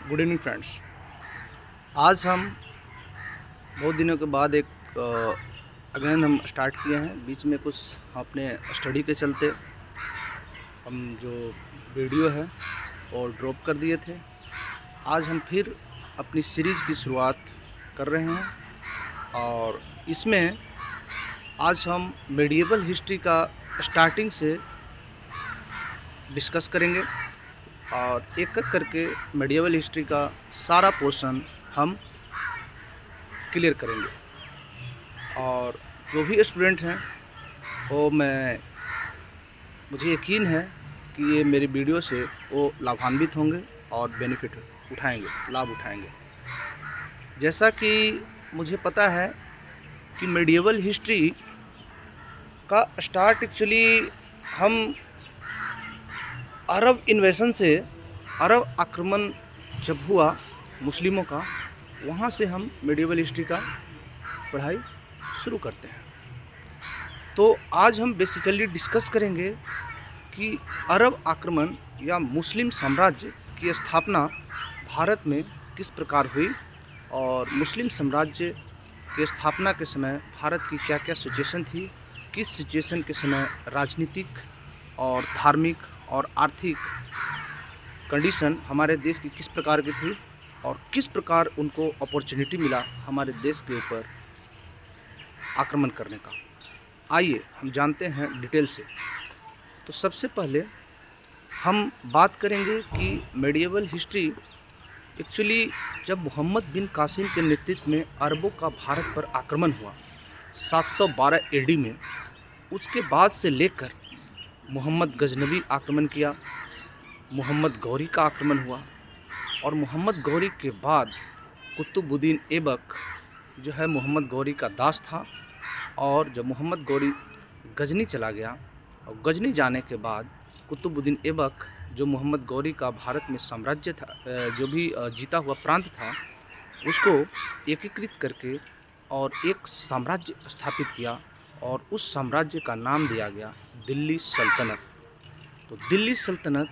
Good evening friends. आज हम बहुत दिनों के बाद एक अगेन हम स्टार्ट किए हैं। बीच में कुछ अपने स्टडी के चलते हम जो वीडियो है और ड्रॉप कर दिए थे। आज हम फिर अपनी सीरीज़ की शुरुआत कर रहे हैं और इसमें आज हम मेडिएवल हिस्ट्री का स्टार्टिंग से डिस्कस करेंगे और एक एक करके मेडिएवल हिस्ट्री का सारा पोर्शन हम क्लियर करेंगे। और जो भी स्टूडेंट हैं वो मुझे यकीन है कि ये मेरी वीडियो से वो लाभान्वित होंगे और बेनिफिट उठाएंगे, लाभ उठाएंगे। जैसा कि मुझे पता है कि मेडिएवल हिस्ट्री का स्टार्ट एक्चुअली हम अरब इन्वेशन से, अरब आक्रमण जब हुआ मुस्लिमों का, वहाँ से हम मेडिएवल हिस्ट्री का पढ़ाई शुरू करते हैं। तो आज हम बेसिकली डिस्कस करेंगे कि अरब आक्रमण या मुस्लिम साम्राज्य की स्थापना भारत में किस प्रकार हुई और मुस्लिम साम्राज्य की स्थापना के समय भारत की क्या क्या सिचुएशन थी, किस सिचुएशन के समय राजनीतिक और धार्मिक और आर्थिक कंडीशन हमारे देश की किस प्रकार की थी और किस प्रकार उनको अपॉर्चुनिटी मिला हमारे देश के ऊपर आक्रमण करने का। आइए हम जानते हैं डिटेल से। तो सबसे पहले हम बात करेंगे कि मेडिएवल हिस्ट्री एक्चुअली जब मोहम्मद बिन कासिम के नेतृत्व में अरबों का भारत पर आक्रमण हुआ 712 एडी में, उसके बाद से लेकर मोहम्मद गजनवी आक्रमण किया, मोहम्मद गौरी का आक्रमण हुआ और मोहम्मद गौरी के बाद कुतुबुद्दीन ऐबक जो है मोहम्मद गौरी का दास था। और जब मोहम्मद गौरी गजनी चला गया और गजनी जाने के बाद कुतुबुद्दीन ऐबक जो मोहम्मद गौरी का भारत में साम्राज्य था, जो भी जीता हुआ प्रांत था, उसको एकीकृत करके और एक साम्राज्य स्थापित किया और उस साम्राज्य का नाम दिया गया दिल्ली सल्तनत। तो दिल्ली सल्तनत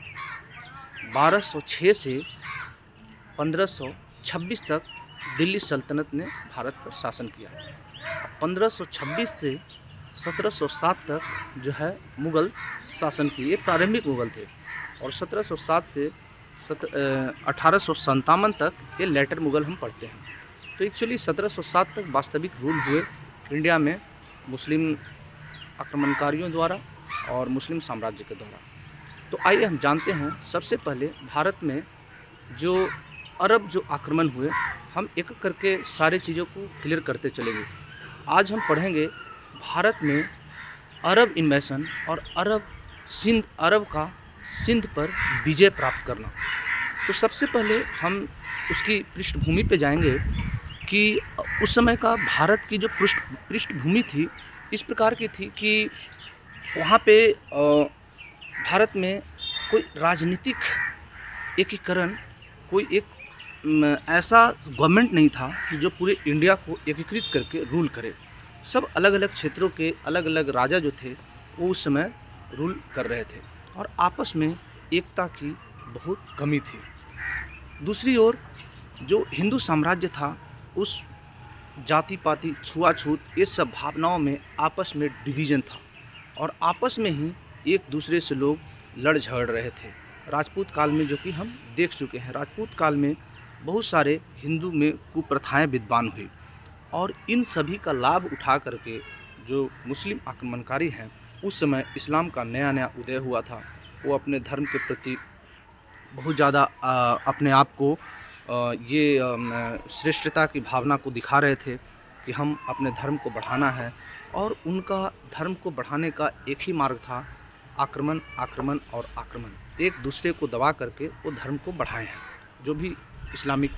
1206 से 1526 तक दिल्ली सल्तनत ने भारत पर शासन किया। 1526 से 1707 तक जो है मुग़ल शासन किए, ये प्रारंभिक मुग़ल थे। और 1707 से 1857 तक ये लेटर मुग़ल हम पढ़ते हैं। तो एक्चुअली 1707 तक वास्तविक रूल हुए इंडिया में मुस्लिम आक्रमणकारियों द्वारा और मुस्लिम साम्राज्य के द्वारा। तो आइए हम जानते हैं सबसे पहले भारत में जो अरब जो आक्रमण हुए, हम एक एक करके सारी चीज़ों को क्लियर करते चलेंगे। आज हम पढ़ेंगे भारत में अरब इन्वेशन और अरब का सिंध पर विजय प्राप्त करना। तो सबसे पहले हम उसकी पृष्ठभूमि पे जाएंगे कि उस समय का भारत की जो पृष्ठभूमि थी इस प्रकार की थी कि वहाँ पे भारत में कोई राजनीतिक एकीकरण, कोई एक ऐसा गवर्नमेंट नहीं था कि जो पूरे इंडिया को एकीकृत करके रूल करे। सब अलग अलग क्षेत्रों के अलग अलग राजा जो थे वो उस समय रूल कर रहे थे और आपस में एकता की बहुत कमी थी। दूसरी ओर जो हिंदू साम्राज्य था, उस जाति पाति, छुआछूत, ये सब भावनाओं में आपस में डिवीज़न था और आपस में ही एक दूसरे से लोग लड़ झगड़ रहे थे। राजपूत काल में जो कि हम देख चुके हैं, राजपूत काल में बहुत सारे हिंदू में कुप्रथाएं विद्यमान हुई और इन सभी का लाभ उठा करके जो मुस्लिम आक्रमणकारी हैं, उस समय इस्लाम का नया नया उदय हुआ था, वो अपने धर्म के प्रति बहुत ज़्यादा अपने आप को श्रेष्ठता की भावना को दिखा रहे थे कि हम अपने धर्म को बढ़ाना है। और उनका धर्म को बढ़ाने का एक ही मार्ग था आक्रमण, आक्रमण और आक्रमण, एक दूसरे को दबा करके वो धर्म को बढ़ाए हैं। जो भी इस्लामिक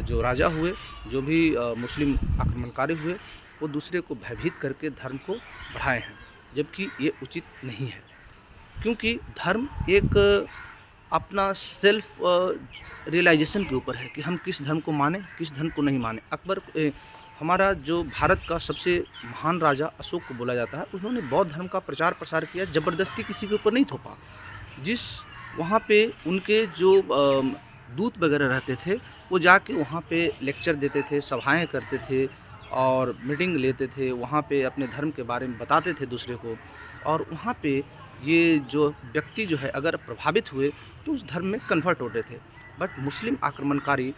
जो राजा हुए, जो भी मुस्लिम आक्रमणकारी हुए, वो दूसरे को भयभीत करके धर्म को बढ़ाए हैं, जबकि ये उचित नहीं है। क्योंकि धर्म एक अपना सेल्फ रियलाइजेशन के ऊपर है कि हम किस धर्म को माने, किस धर्म को नहीं माने। अकबर हमारा जो भारत का सबसे महान राजा अशोक को बोला जाता है, उन्होंने बौद्ध धर्म का प्रचार प्रसार किया, ज़बरदस्ती किसी के ऊपर नहीं थोपा। जिस वहाँ पे उनके जो दूत वगैरह रहते थे, वो जाके वहाँ पे लेक्चर देते थे, सभाएँ करते थे और मीटिंग लेते थे, वहाँ पे अपने धर्म के बारे में बताते थे दूसरे को। और वहाँ पे ये जो व्यक्ति जो है अगर प्रभावित हुए तो उस धर्म में कन्वर्ट होते थे। बट मुस्लिम आक्रमणकारी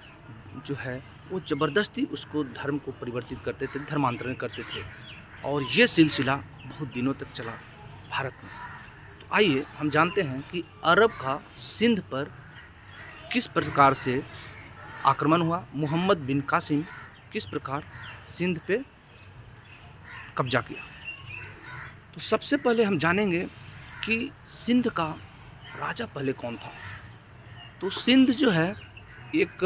जो है वो ज़बरदस्ती उसको धर्म को परिवर्तित करते थे, धर्मांतरण करते थे और ये सिलसिला बहुत दिनों तक चला भारत में। तो आइए हम जानते हैं कि अरब का सिंध पर किस प्रकार से आक्रमण हुआ, मोहम्मद बिन कासिम किस प्रकार सिंध पे कब्जा किया। तो सबसे पहले हम जानेंगे कि सिंध का राजा पहले कौन था। तो सिंध जो है एक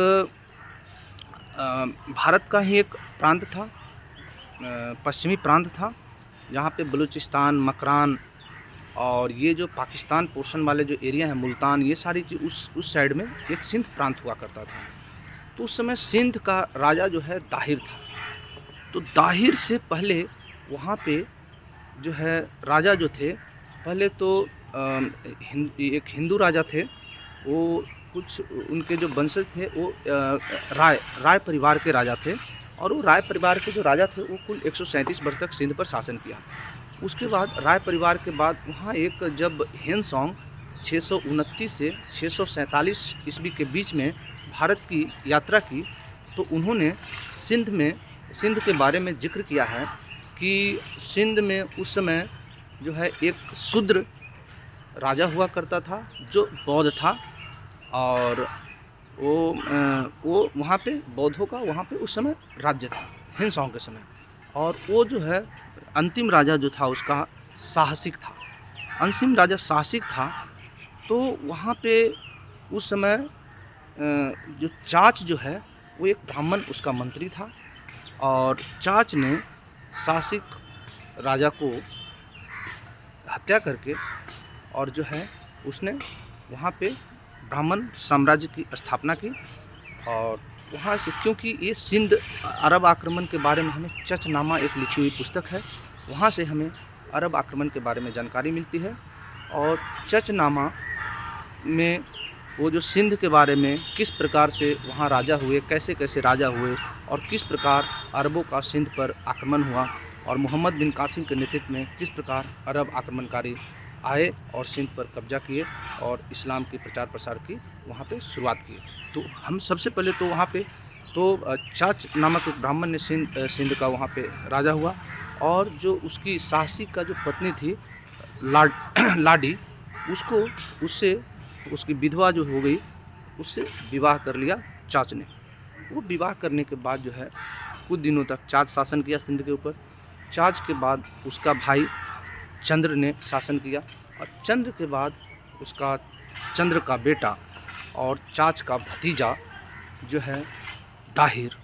भारत का ही एक प्रांत था, पश्चिमी प्रांत था, जहाँ पे बलूचिस्तान, मकरान और ये जो पाकिस्तान पोर्शन वाले जो एरिया है, मुल्तान, ये सारी चीज़ उस साइड में एक सिंध प्रांत हुआ करता था। तो उस समय सिंध का राजा जो है दाहिर था। तो दाहिर से पहले वहाँ पे जो है राजा जो थे, पहले तो एक हिंदू राजा थे, वो कुछ उनके जो वंशज थे वो राय परिवार के राजा थे और वो राय परिवार के जो राजा थे वो कुल 137 वर्ष तक सिंध पर शासन किया। उसके बाद राय परिवार के बाद वहाँ एक जब हेनसोंग 629 से 647 ईस्वी के बीच में भारत की यात्रा की, तो उन्होंने सिंध के बारे में जिक्र किया है कि सिंध में उस समय जो है एक शूद्र राजा हुआ करता था जो बौद्ध था और वो वहाँ पे बौद्धों का वहाँ पे उस समय राज्य था हिंसाओं के समय। और वो जो है अंतिम राजा जो था उसका साहसिक था, अंतिम राजा साहसिक था। तो वहाँ पे उस समय जो चाच जो है वो एक ब्राह्मण उसका मंत्री था और चाच ने साहसिक राजा को हत्या करके और जो है उसने वहाँ पे ब्राह्मण साम्राज्य की स्थापना की। और वहाँ से क्योंकि ये सिंध अरब आक्रमण के बारे में हमें चचनामा एक लिखी हुई पुस्तक है, वहाँ से हमें अरब आक्रमण के बारे में जानकारी मिलती है। और चचनामा में वो जो सिंध के बारे में किस प्रकार से वहाँ राजा हुए, कैसे कैसे राजा हुए और किस प्रकार अरबों का सिंध पर आक्रमण हुआ और मोहम्मद बिन कासिम के नेतृत्व में किस प्रकार अरब आक्रमणकारी आए और सिंध पर कब्जा किए और इस्लाम की प्रचार प्रसार की वहाँ पे शुरुआत की। तो हम सबसे पहले तो वहाँ पे तो चाच नामक एक ब्राह्मण ने सिंध का वहाँ पे राजा हुआ और जो उसकी साहसी का जो पत्नी थी लाडी, उससे उसकी विधवा जो हो गई उससे विवाह कर लिया चाच ने। वो विवाह करने के बाद जो है कुछ दिनों तक चाच शासन किया सिंध के ऊपर। चाच के बाद उसका भाई चंद्र ने शासन किया और चंद्र के बाद उसका चंद्र का बेटा और चाच का भतीजा जो है दाहिर,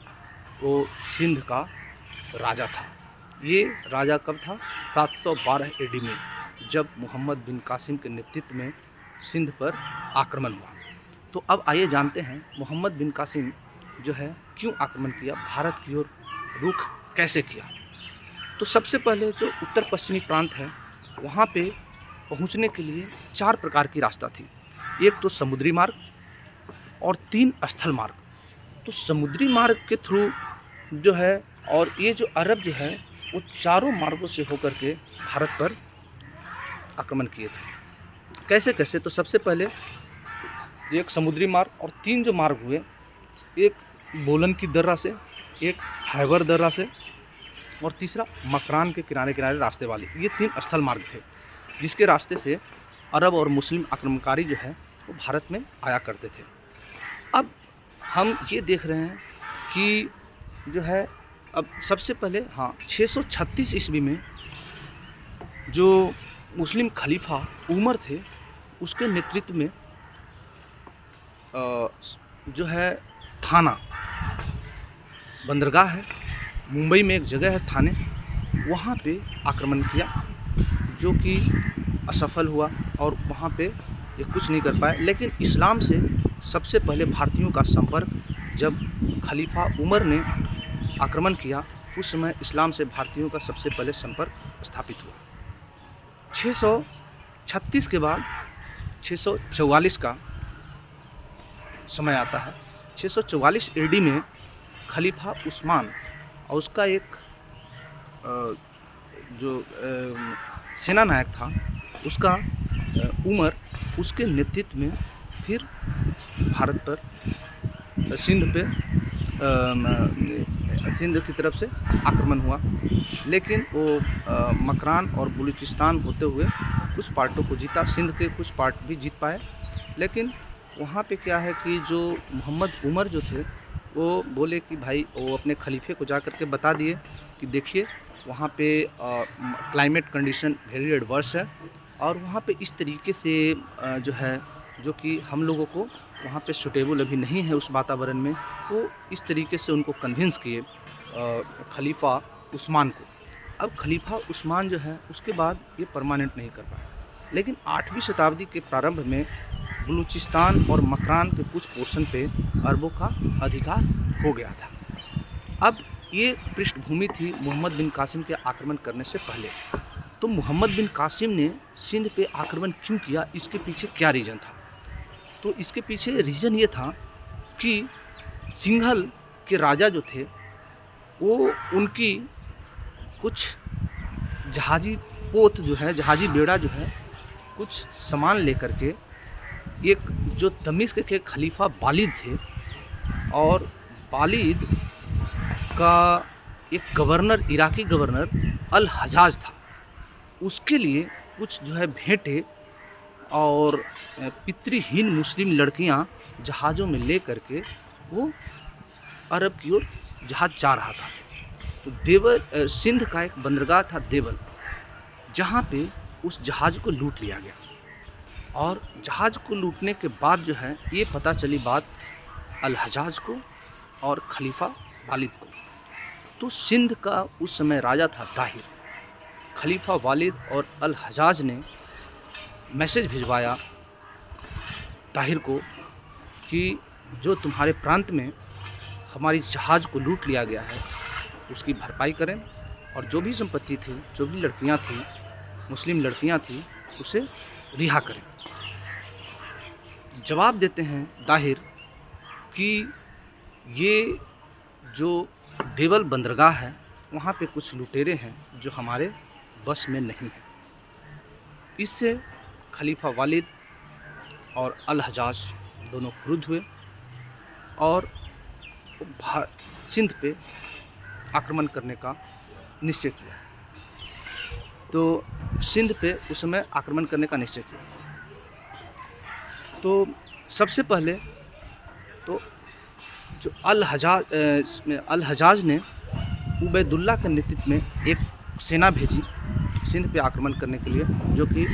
वो सिंध का राजा था। ये राजा कब था? 712 एडी में, जब मोहम्मद बिन कासिम के नेतृत्व में सिंध पर आक्रमण हुआ। तो अब आइए जानते हैं मोहम्मद बिन कासिम जो है क्यों आक्रमण किया, भारत की ओर रुख कैसे किया। तो सबसे पहले जो उत्तर पश्चिमी प्रांत है वहाँ पे पहुँचने के लिए 4 प्रकार की रास्ता थी। एक तो समुद्री मार्ग और 3 स्थल मार्ग। तो समुद्री मार्ग के थ्रू जो है और ये जो अरब जो है वो चारों मार्गों से होकर के भारत पर आक्रमण किए थे। कैसे कैसे? तो सबसे पहले एक समुद्री मार्ग और 3 जो मार्ग हुए, एक बोलन की दर्रा से, एक हैबर दर्रा से और तीसरा मकरान के किनारे किनारे रास्ते वाले, ये 3 स्थल मार्ग थे जिसके रास्ते से अरब और मुस्लिम आक्रमणकारी जो है वो भारत में आया करते थे। अब हम ये देख रहे हैं कि जो है अब सबसे पहले 636 ईस्वी में जो मुस्लिम खलीफा उमर थे उसके नेतृत्व में जो है थाना बंदरगाह है, मुंबई में एक जगह है थाने, वहाँ पे आक्रमण किया जो कि असफल हुआ और वहाँ पे ये कुछ नहीं कर पाए। लेकिन इस्लाम से सबसे पहले भारतीयों का संपर्क जब खलीफा उमर ने आक्रमण किया उस समय इस्लाम से भारतीयों का सबसे पहले संपर्क स्थापित हुआ। 636 के बाद 644 का समय आता है 644 एडी में खलीफा उस्मान और उसका एक जो सेना नायक था उसका उमर, उसके नेतृत्व में फिर भारत पर सिंध की तरफ से आक्रमण हुआ। लेकिन वो मकरान और बलूचिस्तान होते हुए कुछ पार्टों को जीता, सिंध के कुछ पार्ट भी जीत पाए। लेकिन वहाँ पे क्या है कि जो मोहम्मद उमर जो थे वो बोले कि भाई, वो अपने खलीफे को जा कर के बता दिए कि देखिए वहाँ पे क्लाइमेट कंडीशन वेरी एडवर्स है और वहाँ पे इस तरीके से जो है, जो कि हम लोगों को वहाँ पे सूटेबल अभी नहीं है उस वातावरण में। वो इस तरीके से उनको कन्विंस किए खलीफा उस्मान को। अब खलीफा उस्मान जो है उसके बाद ये परमानेंट नहीं कर पाया, लेकिन 8वीं शताब्दी के प्रारंभ में बलूचिस्तान और मकरान के कुछ पोर्शन पे अरबों का अधिकार हो गया था। अब ये पृष्ठभूमि थी मोहम्मद बिन कासिम के आक्रमण करने से पहले। तो मोहम्मद बिन कासिम ने सिंध पे आक्रमण क्यों किया, इसके पीछे क्या रीज़न था? तो इसके पीछे रीज़न ये था कि सिंघल के राजा जो थे वो उनकी कुछ जहाजी पोत जो है, जहाजी बेड़ा जो है, कुछ सामान लेकर के एक जो दमिश्क के खलीफा वालिद थे और वालिद का एक गवर्नर, इराकी गवर्नर अल हजाज था, उसके लिए कुछ जो है भेंटें और पितृहीन मुस्लिम लड़कियां जहाज़ों में ले करके वो अरब की ओर जहाज़ जा रहा था। तो देवल, सिंध का एक बंदरगाह था देवल, जहाँ पे उस जहाज़ को लूट लिया गया। और जहाज़ को लूटने के बाद जो है ये पता चली बात अल हजाज को और खलीफा वालिद को। तो सिंध का उस समय राजा था ताहिर। खलीफा वालिद और अल हजाज ने मैसेज भिजवाया ताहिर को कि जो तुम्हारे प्रांत में हमारी जहाज़ को लूट लिया गया है उसकी भरपाई करें और जो भी संपत्ति थी, जो भी लड़कियां थी, मुस्लिम लड़कियां थी, उसे रिहा करें। जवाब देते हैं ताहिर कि ये जो देवल बंदरगाह है वहाँ पे कुछ लुटेरे हैं जो हमारे बस में नहीं है। इससे खलीफा वालिद और अल हजाज दोनों क्रुद्ध हुए और सिंध पे आक्रमण करने का निश्चय किया। तो सिंध पे उस समय आक्रमण करने का निश्चय किया। तो सबसे पहले तो जो अल हजाज ने उबैदुल्ला के नेतृत्व में एक सेना भेजी सिंध पे आक्रमण करने के लिए, जो कि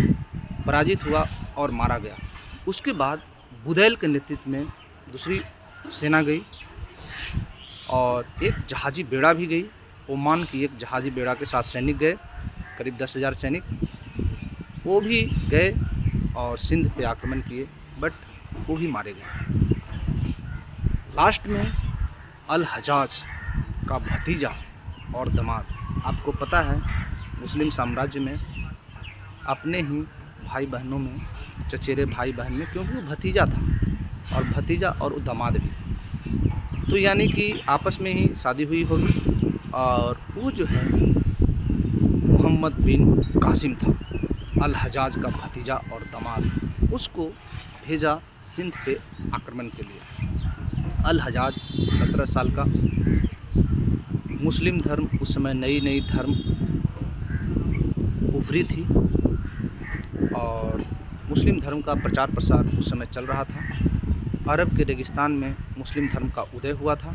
पराजित हुआ और मारा गया। उसके बाद बुदैल के नेतृत्व में दूसरी सेना गई और एक जहाजी बेड़ा भी गई। ओमान की एक जहाजी बेड़ा के साथ सैनिक गए, करीब 10,000 सैनिक, वो भी गए और सिंध पे आक्रमण किए, बट वो भी मारे गए। लास्ट में अल हजाज का भतीजा और दामाद, आपको पता है मुस्लिम साम्राज्य में अपने ही भाई बहनों में, चचेरे भाई बहन में, क्योंकि वो भतीजा था और भतीजा और दामाद भी, तो यानी कि आपस में ही शादी हुई होगी। और वो जो है मोहम्मद बिन कासिम था, अल हजाज का भतीजा और दामाद, उसको भेजा सिंध पे आक्रमण के लिए। अल हजाज 17 साल का, मुस्लिम धर्म उस समय नई धर्म उभरी थी और मुस्लिम धर्म का प्रचार प्रसार उस समय चल रहा था। अरब के रेगिस्तान में मुस्लिम धर्म का उदय हुआ था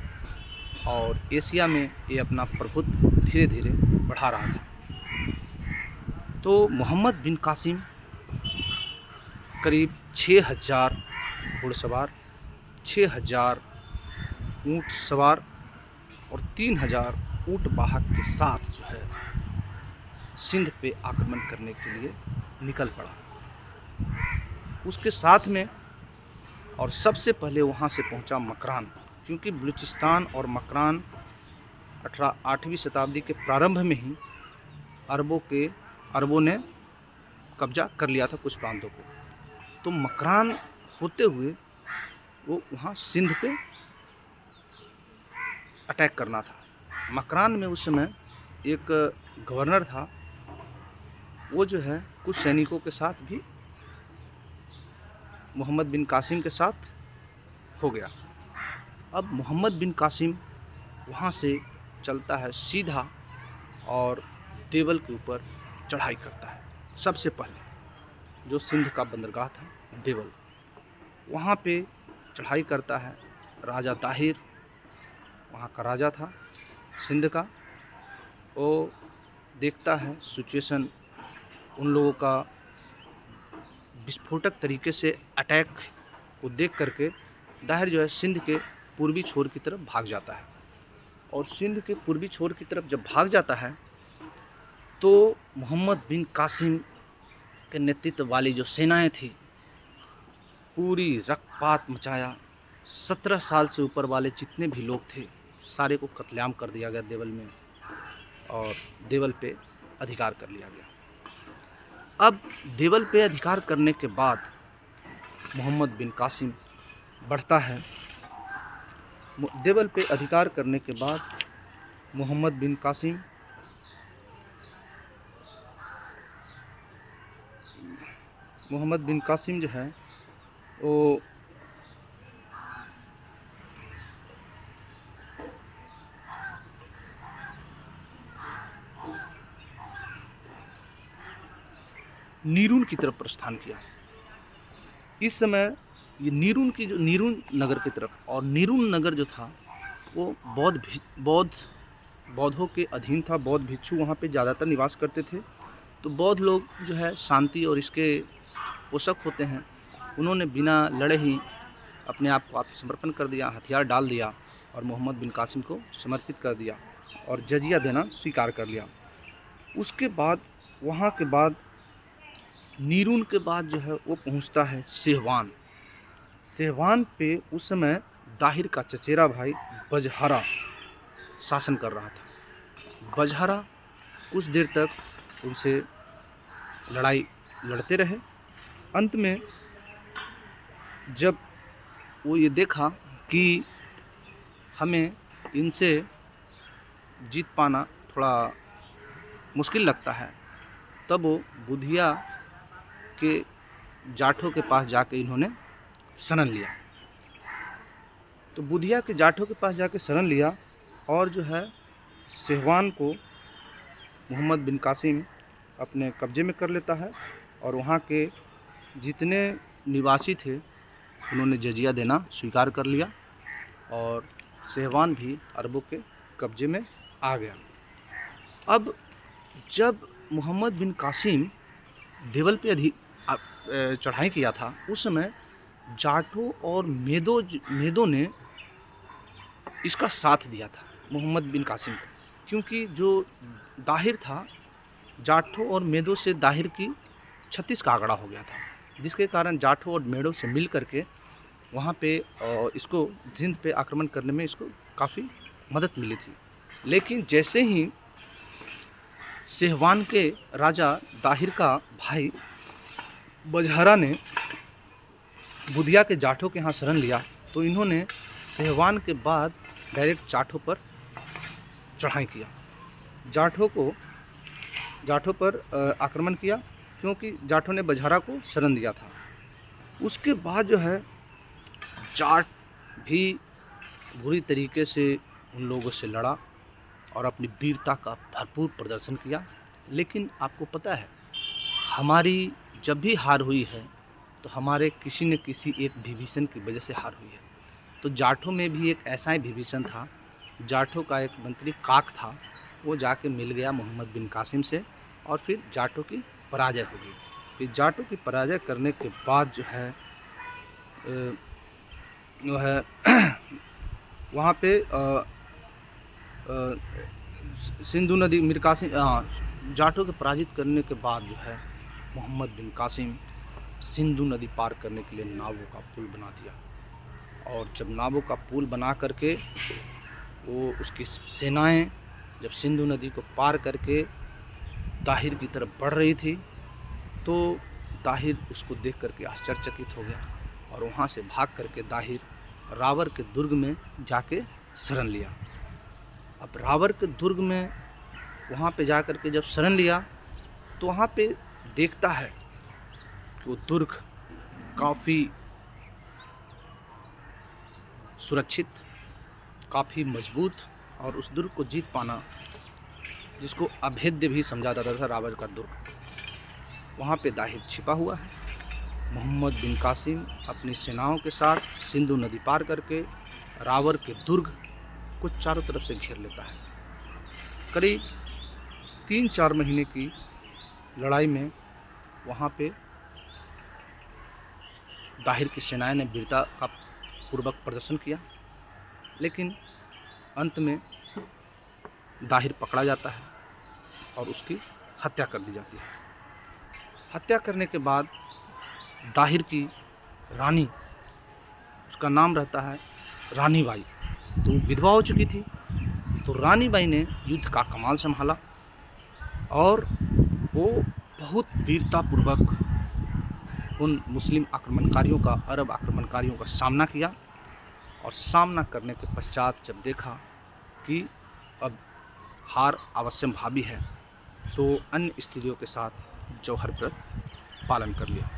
और एशिया में ये अपना प्रभुत्व धीरे धीरे बढ़ा रहा था। तो मोहम्मद बिन कासिम करीब 6,000 घुड़सवार, 6,000 ऊँट सवार और 3,000 ऊँट वाहक के साथ जो है सिंध पे आक्रमण करने के लिए निकल पड़ा। उसके साथ में और सबसे पहले वहाँ से पहुँचा मकरान, क्योंकि बलूचिस्तान और मकरान 8वीं शताब्दी के प्रारंभ में ही अरबों ने कब्जा कर लिया था कुछ प्रांतों को। तो मकरान होते हुए वो वहाँ सिंध पे अटैक करना था। मकरान में उस समय एक गवर्नर था, वो जो है कुछ सैनिकों के साथ भी मोहम्मद बिन कासिम के साथ हो गया। अब मोहम्मद बिन कासिम वहाँ से चलता है सीधा और देवल के ऊपर चढ़ाई करता है। सबसे पहले जो सिंध का बंदरगाह था देवल, वहाँ पे चढ़ाई करता है। राजा ताहिर वहाँ का राजा था सिंध का। वो देखता है सिचुएशन, उन लोगों का विस्फोटक तरीके से अटैक को देख करके दाहिर जो है सिंध के पूर्वी छोर की तरफ भाग जाता है। और सिंध के पूर्वी छोर की तरफ जब भाग जाता है तो मोहम्मद बिन कासिम के नेतृत्व वाली जो सेनाएं थी, पूरी रक्तपात मचाया। 17 साल से ऊपर वाले जितने भी लोग थे सारे को कत्लेआम कर दिया गया देवल में, और देवल पे अधिकार कर लिया गया। अब देवल पे अधिकार करने के बाद मोहम्मद बिन कासिम बढ़ता है। देवल पे अधिकार करने के बाद मोहम्मद बिन कासिम जो है वो नीरून की तरफ प्रस्थान किया। इस समय ये नीरून की जो नीरून नगर की तरफ, और नीरून नगर जो था वो बौद्धों के अधीन था। बौद्ध भिक्षु वहाँ पे ज़्यादातर निवास करते थे। तो बौद्ध लोग जो है शांति और इसके पोषक होते हैं, उन्होंने बिना लड़े ही अपने आप को आत्मसमर्पण कर दिया, हथियार डाल दिया और मोहम्मद बिन कासिम को समर्पित कर दिया और जजिया देना स्वीकार कर लिया। उसके बाद वहाँ के बाद नीरून के बाद जो है वो पहुँचता है सेहवान। सेहवान पे उस समय दाहिर का चचेरा भाई बजहरा शासन कर रहा था। बजहरा कुछ देर तक उनसे लड़ाई लड़ते रहे। अंत में जब वो ये देखा कि हमें इनसे जीत पाना थोड़ा मुश्किल लगता है, तब वो बुधिया के जाठों के पास जाके इन्होंने शरण लिया। तो बुधिया के जाठों के पास जाके शरण लिया और जो है सेहवान को मोहम्मद बिन कासिम अपने कब्जे में कर लेता है और वहाँ के जितने निवासी थे उन्होंने जजिया देना स्वीकार कर लिया और सेहवान भी अरबों के कब्जे में आ गया। अब जब मोहम्मद बिन कासिम देवल पे चढ़ाई किया था, उस समय जाटों और मेदों ने इसका साथ दिया था मोहम्मद बिन कासिम को, क्योंकि जो दाहिर था जाटों और मेदों से दाहिर की 36 का आंकड़ा हो गया था, जिसके कारण जाटों और मेदों से मिल करके वहाँ पे इसको सिंध पे आक्रमण करने में इसको काफ़ी मदद मिली थी। लेकिन जैसे ही सेहवान के राजा दाहिर का भाई बजहरा ने बुधिया के जाठों के यहाँ शरण लिया, तो इन्होंने सेहवान के बाद डायरेक्ट जाठों पर चढ़ाई किया। जाठों पर आक्रमण किया, क्योंकि जाठों ने बजहरा को शरण दिया था। उसके बाद जो है जाट भी बुरी तरीके से उन लोगों से लड़ा और अपनी वीरता का भरपूर प्रदर्शन किया। लेकिन आपको पता है, हमारी जब भी हार हुई है तो हमारे किसी न किसी एक विभीषण की वजह से हार हुई है। तो जाठों में भी एक ऐसा ही विभीषण था। जाठों का एक मंत्री काक था, वो जाके मिल गया मोहम्मद बिन कासिम से और फिर जाटों की पराजय हो गई। फिर जाटों की पराजय करने के बाद जो है वहाँ पे सिंधु नदी मीर कासिम जाटों के पराजित करने के बाद जो है मोहम्मद बिन कासिम सिंधु नदी पार करने के लिए नावों का पुल बना दिया। और जब नावों का पुल बना करके वो उसकी सेनाएं जब सिंधु नदी को पार करके दाहिर की तरफ बढ़ रही थी, तो दाहिर उसको देख करके आश्चर्यचकित हो गया और वहाँ से भाग करके दाहिर रावर के दुर्ग में जाके शरण लिया। अब रावर के दुर्ग में वहाँ पे जा कर के जब शरण लिया तो वहाँ पे देखता है कि वो दुर्ग काफ़ी सुरक्षित, काफ़ी मजबूत, और उस दुर्ग को जीत पाना, जिसको अभेद्य भी समझा जाता था रावर का दुर्ग, वहाँ पे दाहिर छिपा हुआ है। मोहम्मद बिन कासिम अपनी सेनाओं के साथ सिंधु नदी पार करके रावर के दुर्ग को चारों तरफ से घेर लेता है। करीब 3-4 महीने की लड़ाई में वहाँ पे दाहिर की सेनाएं ने वीरता का पूर्वक प्रदर्शन किया, लेकिन अंत में दाहिर पकड़ा जाता है और उसकी हत्या कर दी जाती है। हत्या करने के बाद दाहिर की रानी, उसका नाम रहता है रानी बाई, तो विधवा हो चुकी थी, तो रानी बाई ने युद्ध का कमान संभाला और वो बहुत वीरतापूर्वक उन मुस्लिम आक्रमणकारियों का, अरब आक्रमणकारियों का सामना किया। और सामना करने के पश्चात जब देखा कि अब हार अवश्य भावी है, तो अन्य स्त्रियों के साथ जौहर व्रत पालन कर लिया।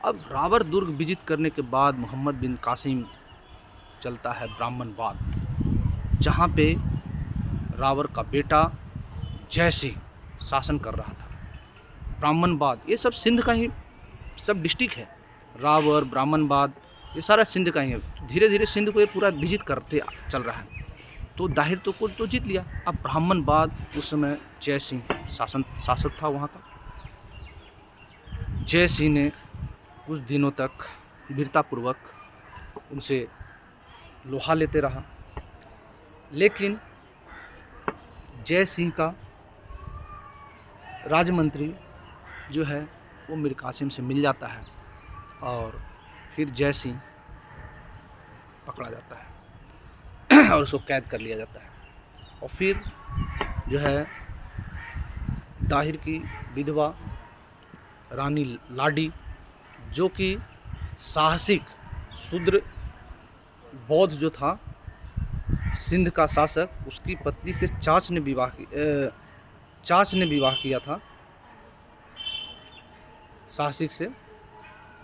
अब रावर दुर्ग विजित करने के बाद मोहम्मद बिन कासिम चलता है ब्राह्मणबाद, जहाँ पे रावर का बेटा जय सिंह शासन कर रहा था। ब्राह्मणबाद ये सब सिंध का ही सब डिस्ट्रिक्ट है, रावर, ब्राह्मणबाद ये सारा सिंध का ही है। धीरे धीरे सिंध को ये पूरा विजित करते चल रहा है। तो दाहिर तो को तो जीत लिया। अब ब्राह्मणबाद उस समय जय सिंह शासक था वहाँ का। जय सिंह ने कुछ दिनों तक वीरतापूर्वक उनसे लोहा लेते रहा, लेकिन जय सिंह का राजमंत्री जो है वो मीर कासिम से मिल जाता है और फिर जय सिंह पकड़ा जाता है और उसको कैद कर लिया जाता है। और फिर जो है दाहिर की विधवा रानी लाडी, जो कि साहसिक शूद्र बौद्ध जो था सिंध का शासक, उसकी पत्नी से चाच ने विवाह किया था साहसिक से,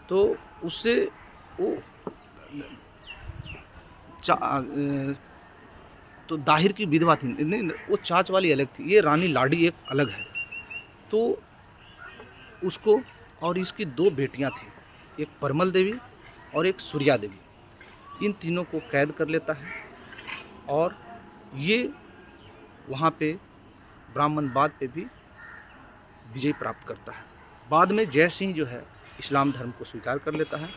तो उससे वो तो दाहिर की विधवा थी, नहीं वो चाच वाली अलग थी, ये रानी लाडी एक अलग है। तो उसको और इसकी 2 बेटियां थी, एक परमल देवी और एक सूर्या देवी, इन तीनों को कैद कर लेता है और ये वहाँ पे ब्राह्मणबाद पे भी विजय प्राप्त करता है। बाद में जय सिंह जो है इस्लाम धर्म को स्वीकार कर लेता है,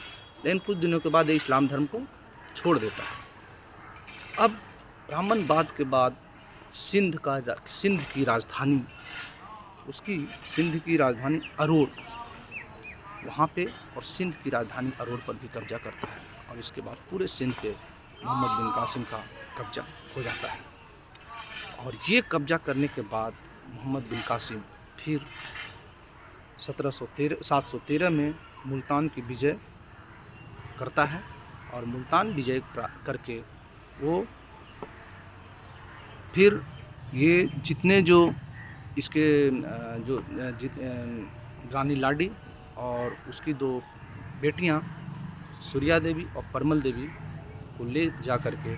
लेकिन कुछ दिनों के बाद ये इस्लाम धर्म को छोड़ देता है। अब ब्राह्मणबाद के बाद सिंध की राजधानी, सिंध की राजधानी अरोड़, वहाँ पे और सिंध की राजधानी अरोड़ पर भी कब्जा करता है और इसके बाद पूरे सिंध पे मोहम्मद बिन कासिम का कब्जा हो जाता है। और ये कब्जा करने के बाद मोहम्मद बिन कासिम फिर 713 में मुल्तान की विजय करता है और मुल्तान विजय करके वो फिर ये जितने जो इसके रानी लाडी और उसकी 2 बेटियां सूर्या देवी और परमल देवी को ले जा कर के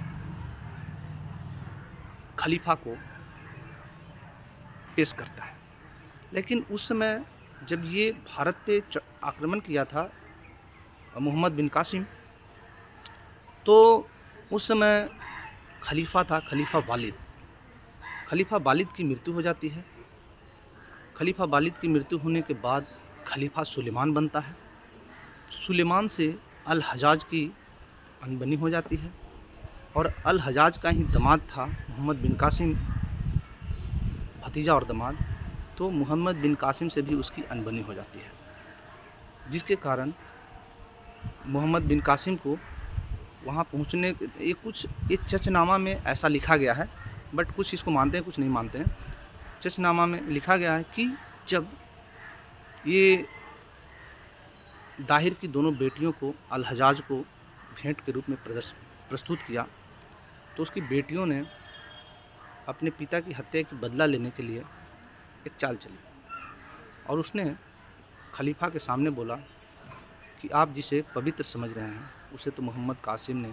खलीफा को पेश करता है। लेकिन उस समय जब ये भारत पे आक्रमण किया था मोहम्मद बिन कासिम, तो उस समय खलीफा था खलीफा वालिद की मृत्यु हो जाती है। खलीफा वालिद की मृत्यु होने के बाद खलीफा सुलेमान बनता है। सुलेमान से अल हजाज की अनबनी हो जाती है और अल हजाज का ही दामाद था मोहम्मद बिन कासिम, भतीजा और दामाद, तो मोहम्मद बिन कासिम से भी उसकी अनबनी हो जाती है, जिसके कारण मोहम्मद बिन कासिम को वहाँ पहुँचने ये चचनामा में ऐसा लिखा गया है, बट कुछ इसको मानते हैं कुछ नहीं मानते हैं। चचनामा में लिखा गया है कि जब ये दाहिर की दोनों बेटियों को अल हजाज को भेंट के रूप में प्रस्तुत किया, तो उसकी बेटियों ने अपने पिता की हत्या की बदला लेने के लिए एक चाल चली और उसने खलीफा के सामने बोला कि आप जिसे पवित्र समझ रहे हैं उसे तो मोहम्मद कासिम ने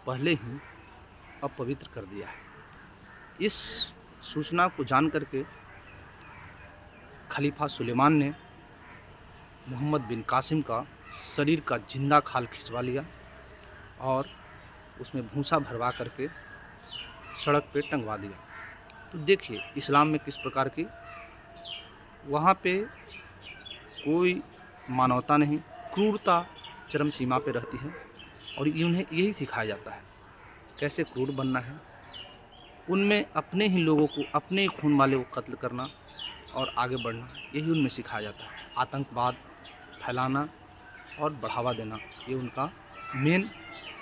पहले ही अपवित्र कर दिया है। इस सूचना को जान करके खलीफा सुलेमान ने मोहम्मद बिन कासिम का शरीर का जिंदा खाल खिंचवा लिया और उसमें भूसा भरवा करके सड़क पे टंगवा दिया। तो देखिए इस्लाम में किस प्रकार की वहाँ पे कोई मानवता नहीं, क्रूरता चरम सीमा पे रहती है और उन्हें यही सिखाया जाता है कैसे क्रूर बनना है। उनमें अपने ही लोगों को, अपने ही खून वाले को कत्ल करना और आगे बढ़ना, यही उनमें सिखाया जाता है। आतंकवाद फैलाना और बढ़ावा देना, ये उनका मेन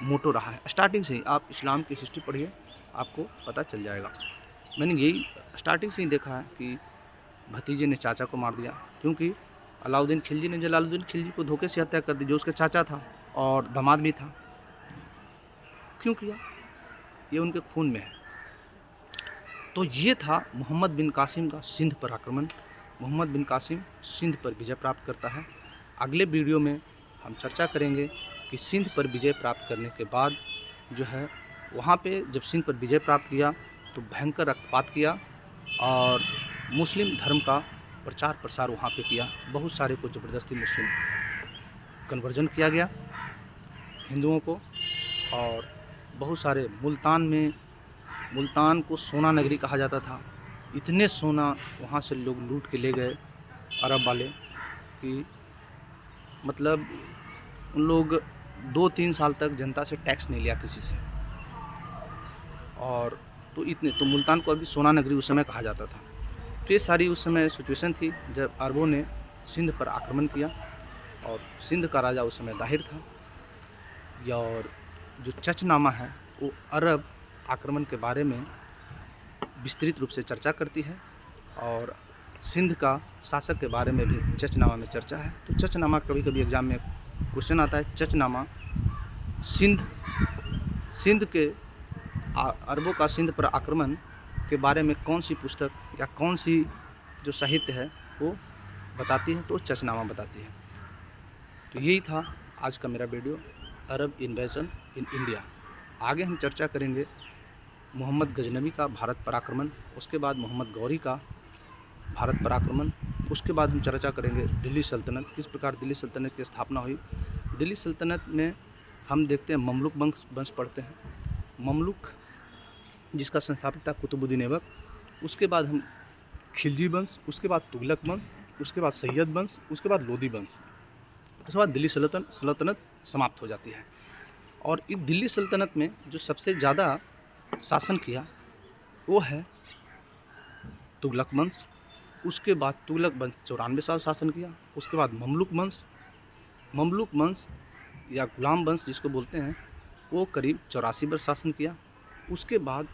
मोटो रहा है स्टार्टिंग से ही। आप इस्लाम की हिस्ट्री पढ़िए, आपको पता चल जाएगा। मैंने यही स्टार्टिंग से ही देखा है कि भतीजे ने चाचा को मार दिया, क्योंकि अलाउद्दीन खिलजी ने जलालुद्दीन खिलजी को धोखे से हत्या कर दी, जो उसके चाचा था और दामाद भी था। क्यों किया? ये उनके खून में है। तो ये था मोहम्मद बिन कासिम का सिंध पर आक्रमण। मोहम्मद बिन कासिम सिंध पर विजय प्राप्त करता है। अगले वीडियो में हम चर्चा करेंगे कि सिंध पर विजय प्राप्त करने के बाद जो है वहाँ पे जब सिंध पर विजय प्राप्त किया तो भयंकर रक्तपात किया और मुस्लिम धर्म का प्रचार प्रसार वहाँ पे किया। बहुत सारे को ज़बरदस्ती मुस्लिम कन्वर्जन किया गया हिंदुओं को, और बहुत सारे मुल्तान को सोना नगरी कहा जाता था। इतने सोना वहाँ से लोग लूट के ले गए अरब वाले कि मतलब उन लोग 2-3 साल तक जनता से टैक्स नहीं लिया किसी से। और तो मुल्तान को अभी सोना नगरी उस समय कहा जाता था। तो ये सारी उस समय सिचुएशन थी जब अरबों ने सिंध पर आक्रमण किया और सिंध का राजा उस समय दाहिर था। और जो चचनामा है वो अरब आक्रमण के बारे में विस्तृत रूप से चर्चा करती है और सिंध का शासक के बारे में भी चचनामा में चर्चा है। तो चचनामा कभी कभी एग्जाम में क्वेश्चन आता है। चचनामा सिंध के अरबों का सिंध पर आक्रमण के बारे में कौन सी पुस्तक या कौन सी जो साहित्य है वो बताती है, तो चचनामा बताती है। तो यही था आज का मेरा video, Arab invasion in India. आगे हम चर्चा करेंगे मोहम्मद गजनवी का भारत पर आक्रमण, उसके बाद मोहम्मद गौरी का भारत पर आक्रमण, उसके बाद हम चर्चा करेंगे दिल्ली सल्तनत, किस प्रकार दिल्ली सल्तनत की स्थापना हुई। दिल्ली सल्तनत में हम देखते हैं ममलुक वंश पढ़ते हैं, ममलुक जिसका संस्थापक था कुतुबुद्दीन ऐबक, उसके बाद हम खिलजी वंश, उसके बाद तुगलक वंश, उसके बाद सैयद वंश, उसके बाद लोदी वंश, उसके बाद दिल्ली सल्तनत समाप्त हो जाती है। और इस दिल्ली सल्तनत में जो सबसे ज़्यादा शासन किया वो है तुगलक वंश। उसके बाद तुगलक वंश 94 साल शासन किया। उसके बाद ममलुक वंश या गुलाम वंश जिसको बोलते हैं वो करीब 84 वर्ष शासन किया। उसके बाद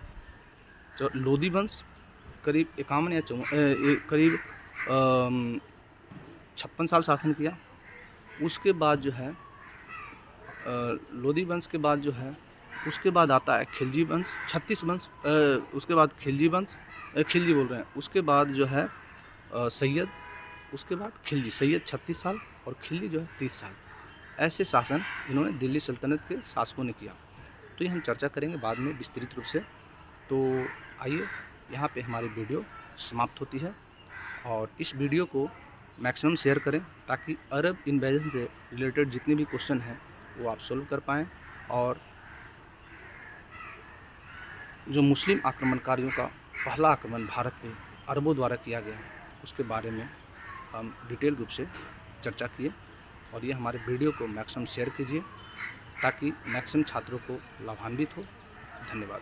लोदी वंश करीब 51 या करीब 56 साल शासन किया। उसके बाद जो है लोदी वंश के बाद जो है उसके बाद आता है खिलजी वंश 36 वंश, उसके बाद खिलजी बोल रहे हैं, उसके बाद जो है सैयद, उसके बाद खिलजी, सैयद 36 साल और खिलजी जो है 30 साल। ऐसे शासन इन्होंने दिल्ली सल्तनत के शासकों ने किया। तो ये हम चर्चा करेंगे बाद में विस्तृत रूप से। तो आइए यहाँ पे हमारी वीडियो समाप्त होती है और इस वीडियो को मैक्सिमम शेयर करें ताकि अरब इन्वेजन से रिलेटेड जितने भी क्वेश्चन हैं वो आप सोल्व कर पाएँ और जो मुस्लिम आक्रमणकारियों का पहला आक्रमण भारत पे अरबों द्वारा किया गया उसके बारे में हम डिटेल रूप से चर्चा किए। और ये हमारे वीडियो को मैक्सिमम शेयर कीजिए ताकि मैक्सिमम छात्रों को लाभान्वित हो। धन्यवाद।